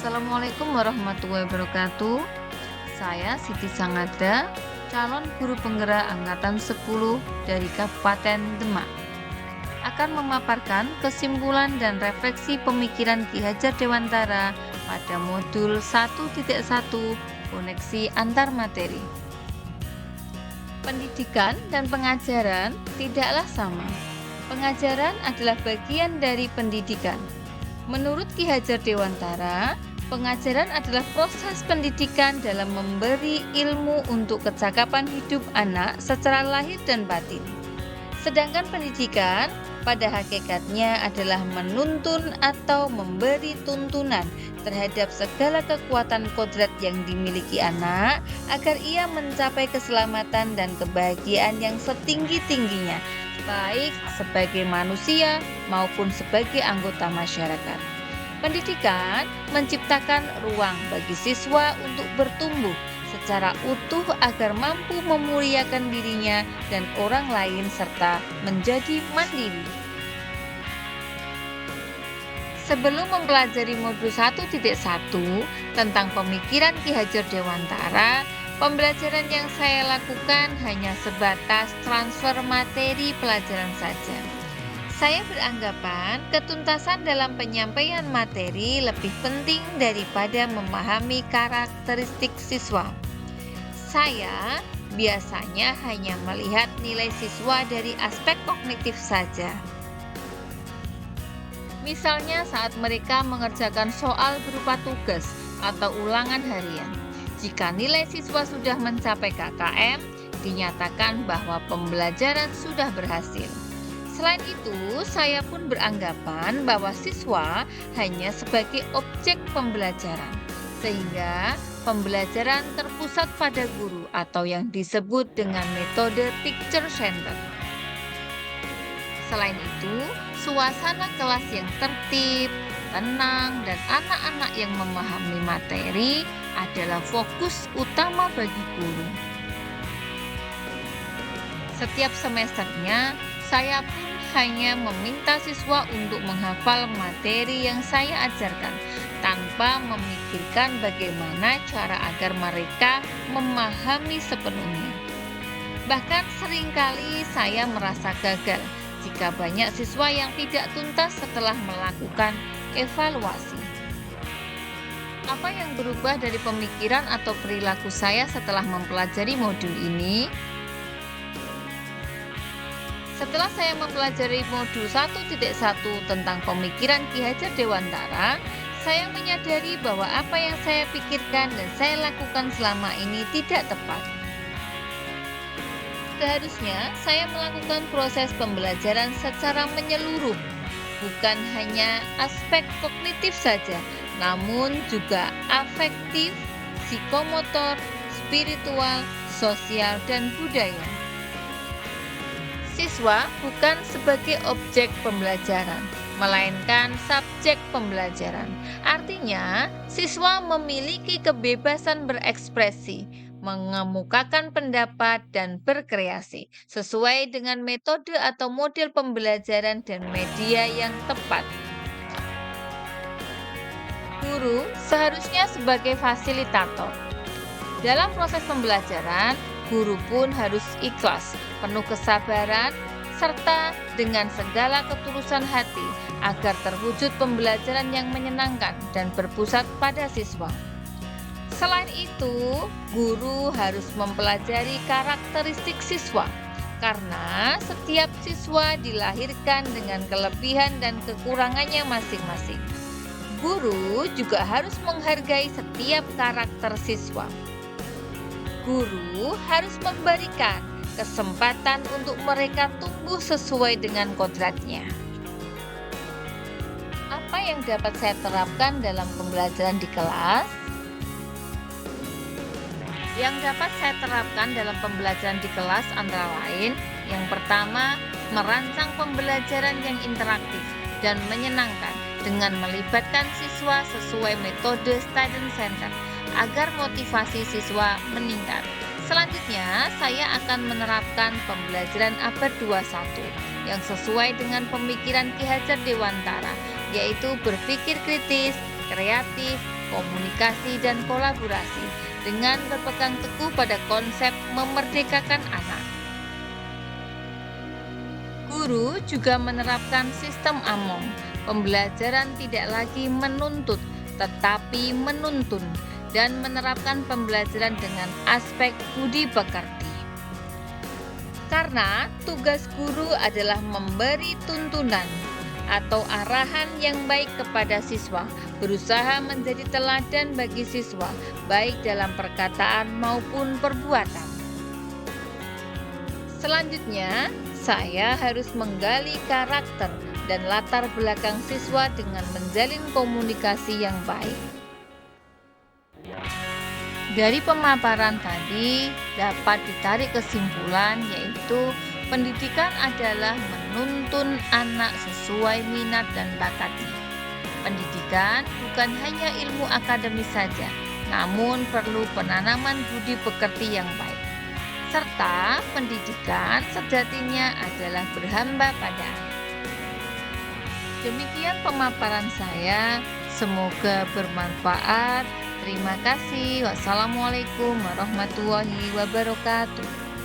Assalamualaikum warahmatullahi wabarakatuh. Saya Siti Sangada, calon guru penggerak angkatan 10 dari Kabupaten Demak, akan memaparkan kesimpulan dan refleksi pemikiran Ki Hajar Dewantara pada modul 1.1 koneksi antar materi. Pendidikan dan pengajaran tidaklah sama. Pengajaran adalah bagian dari pendidikan. Menurut Ki Hajar Dewantara, pengajaran adalah proses pendidikan dalam memberi ilmu untuk kecakapan hidup anak secara lahir dan batin. Sedangkan pendidikan pada hakikatnya adalah menuntun atau memberi tuntunan terhadap segala kekuatan kodrat yang dimiliki anak agar ia mencapai keselamatan dan kebahagiaan yang setinggi-tingginya, baik sebagai manusia maupun sebagai anggota masyarakat. Pendidikan menciptakan ruang bagi siswa untuk bertumbuh secara utuh agar mampu memuliakan dirinya dan orang lain serta menjadi mandiri. Sebelum mempelajari modul 1.1 tentang pemikiran Ki Hajar Dewantara, pembelajaran yang saya lakukan hanya sebatas transfer materi pelajaran saja. Saya beranggapan ketuntasan dalam penyampaian materi lebih penting daripada memahami karakteristik siswa. Saya biasanya hanya melihat nilai siswa dari aspek kognitif saja. Misalnya saat mereka mengerjakan soal berupa tugas atau ulangan harian. Jika nilai siswa sudah mencapai KKM, dinyatakan bahwa pembelajaran sudah berhasil. Selain itu, saya pun beranggapan bahwa siswa hanya sebagai objek pembelajaran, sehingga pembelajaran terpusat pada guru atau yang disebut dengan metode teacher center. Selain itu, suasana kelas yang tertib, tenang, dan anak-anak yang memahami materi adalah fokus utama bagi guru. Setiap semesternya, saya pun hanya meminta siswa untuk menghafal materi yang saya ajarkan tanpa memikirkan bagaimana cara agar mereka memahami sepenuhnya. Bahkan seringkali saya merasa gagal jika banyak siswa yang tidak tuntas setelah melakukan evaluasi. Apa yang berubah dari pemikiran atau perilaku saya setelah mempelajari modul ini? Setelah saya mempelajari modul 1.1 tentang pemikiran Ki Hajar Dewantara, saya menyadari bahwa apa yang saya pikirkan dan saya lakukan selama ini tidak tepat. Seharusnya saya melakukan proses pembelajaran secara menyeluruh, bukan hanya aspek kognitif saja, namun juga afektif, psikomotor, spiritual, sosial, dan budaya. Siswa bukan sebagai objek pembelajaran, melainkan subjek pembelajaran. Artinya, siswa memiliki kebebasan berekspresi, mengemukakan pendapat, dan berkreasi sesuai dengan metode atau model pembelajaran dan media yang tepat. Guru seharusnya sebagai fasilitator. Dalam proses pembelajaran, guru pun harus ikhlas, penuh kesabaran, serta dengan segala ketulusan hati agar terwujud pembelajaran yang menyenangkan dan berpusat pada siswa. Selain itu, guru harus mempelajari karakteristik siswa, karena setiap siswa dilahirkan dengan kelebihan dan kekurangannya masing-masing. Guru juga harus menghargai setiap karakter siswa. Guru harus memberikan kesempatan untuk mereka tumbuh sesuai dengan kodratnya. Apa yang dapat saya terapkan dalam pembelajaran di kelas? Yang dapat saya terapkan dalam pembelajaran di kelas antara lain, yang pertama, merancang pembelajaran yang interaktif dan menyenangkan dengan melibatkan siswa sesuai metode student center agar motivasi siswa meningkat. Selanjutnya, saya akan menerapkan pembelajaran abad 21 yang sesuai dengan pemikiran Ki Hajar Dewantara, yaitu berpikir kritis, kreatif, komunikasi, dan kolaborasi dengan berpegang teguh pada konsep memerdekakan anak. Guru juga menerapkan sistem AMOM. Pembelajaran tidak lagi menuntut, tetapi menuntun, dan menerapkan pembelajaran dengan aspek budi pekerti. Karena tugas guru adalah memberi tuntunan atau arahan yang baik kepada siswa, berusaha menjadi teladan bagi siswa, baik dalam perkataan maupun perbuatan. Selanjutnya, saya harus menggali karakter dan latar belakang siswa dengan menjalin komunikasi yang baik. Dari pemaparan tadi dapat ditarik kesimpulan, yaitu pendidikan adalah menuntun anak sesuai minat dan bakatnya. Pendidikan bukan hanya ilmu akademis saja, namun perlu penanaman budi pekerti yang baik. Serta pendidikan sejatinya adalah berhamba pada anak. Demikian pemaparan saya, semoga bermanfaat. Terima kasih. Wassalamualaikum warahmatullahi wabarakatuh.